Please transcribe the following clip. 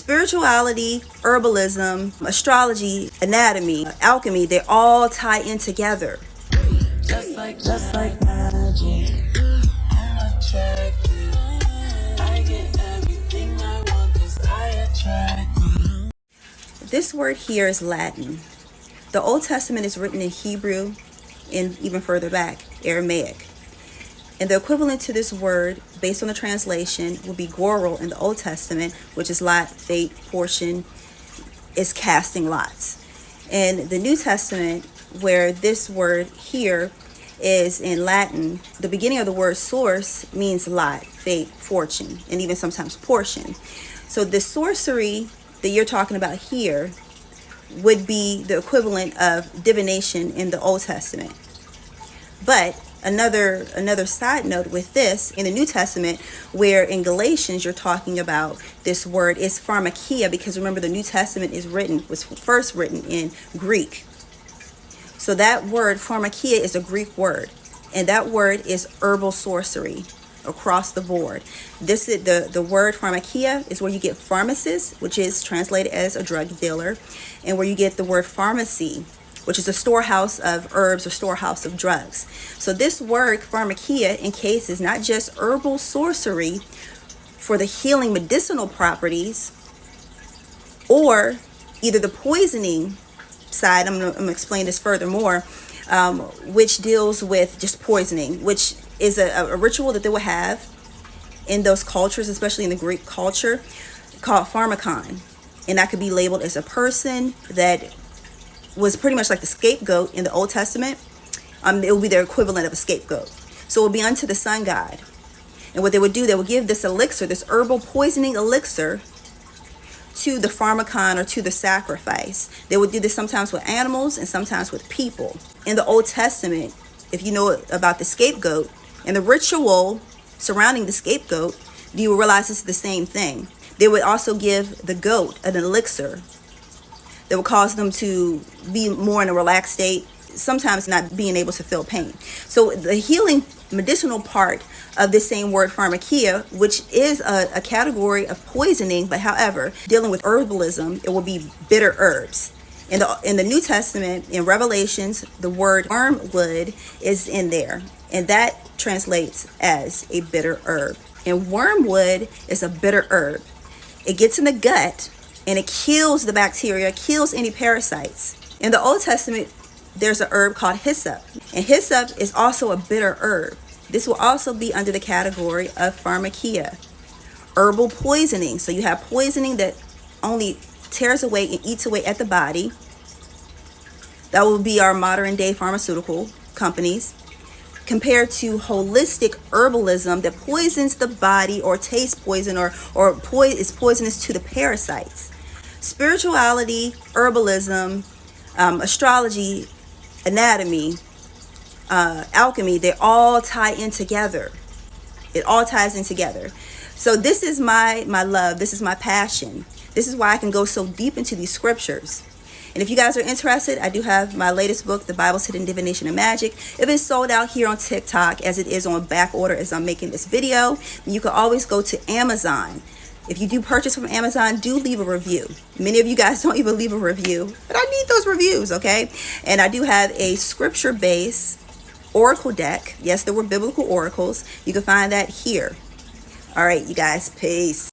Spirituality, herbalism, astrology, anatomy, alchemy, they all tie in together. Just like magic, I'm attracted. I get everything I want 'cause I attract. This word here is Latin. The Old Testament is written in Hebrew and even further back, Aramaic. And the equivalent to this word, based on the translation, will be goral in the Old Testament, which is lot, fate, portion, is casting lots. In the New Testament, where this word here is in Latin, the beginning of the word source means lot, fate, fortune, and even sometimes portion. So the sorcery that you're talking about here would be the equivalent of divination in the Old Testament. But another side note with this, in the New Testament, where in Galatians you're talking about this word is pharmakia, because remember the New Testament was first written in Greek. So that word pharmakia is a Greek word, and that word is herbal sorcery across the board. This is the word pharmakia is where you get pharmacist, which is translated as a drug dealer, and where you get the word pharmacy, which is a storehouse of herbs or storehouse of drugs. So this word pharmakia encases not just herbal sorcery for the healing medicinal properties, or either the poisoning side. I'm gonna explain this furthermore, which deals with just poisoning, which is a ritual that they would have in those cultures, especially in the Greek culture, called pharmakon. And that could be labeled as a person that was pretty much like the scapegoat in the Old Testament. It would be their equivalent of a scapegoat. So it would be unto the sun god. And what they would do, they would give this elixir, this herbal poisoning elixir, to the pharmakon or to the sacrifice. They would do this sometimes with animals and sometimes with people. In the Old Testament, if you know about the scapegoat and the ritual surrounding the scapegoat, you will realize it's the same thing. They would also give the goat an elixir that would cause them to be more in a relaxed state, sometimes not being able to feel pain. So the healing medicinal part of this same word pharmakia, which is a category of poisoning, but however, dealing with herbalism, it will be bitter herbs. In the New Testament, in Revelations, the word wormwood is in there, and that translates as a bitter herb. And wormwood is a bitter herb. It gets in the gut and it kills the bacteria, kills any parasites. In the Old Testament, there's a herb called hyssop, and hyssop is also a bitter herb. This will also be under the category of pharmakia, herbal poisoning. So you have poisoning that only tears away and eats away at the body. That will be our modern day pharmaceutical companies, compared to holistic herbalism that poisons the body or tastes poison or is poisonous to the parasites. Spirituality, herbalism, astrology, anatomy, alchemy, they all tie in together. It all ties in together. So this is my love. This is my passion. This is why I can go so deep into these scriptures. And if you guys are interested, I do have my latest book, The Bible's Hidden Divination and Magic. It is sold out here on TikTok as it is on back order as I'm making this video. And you can always go to Amazon. If you do purchase from Amazon, do leave a review. Many of you guys don't even leave a review, but I need those reviews, okay? And I do have a scripture-based oracle deck. Yes, there were biblical oracles. You can find that here. All right, you guys, peace.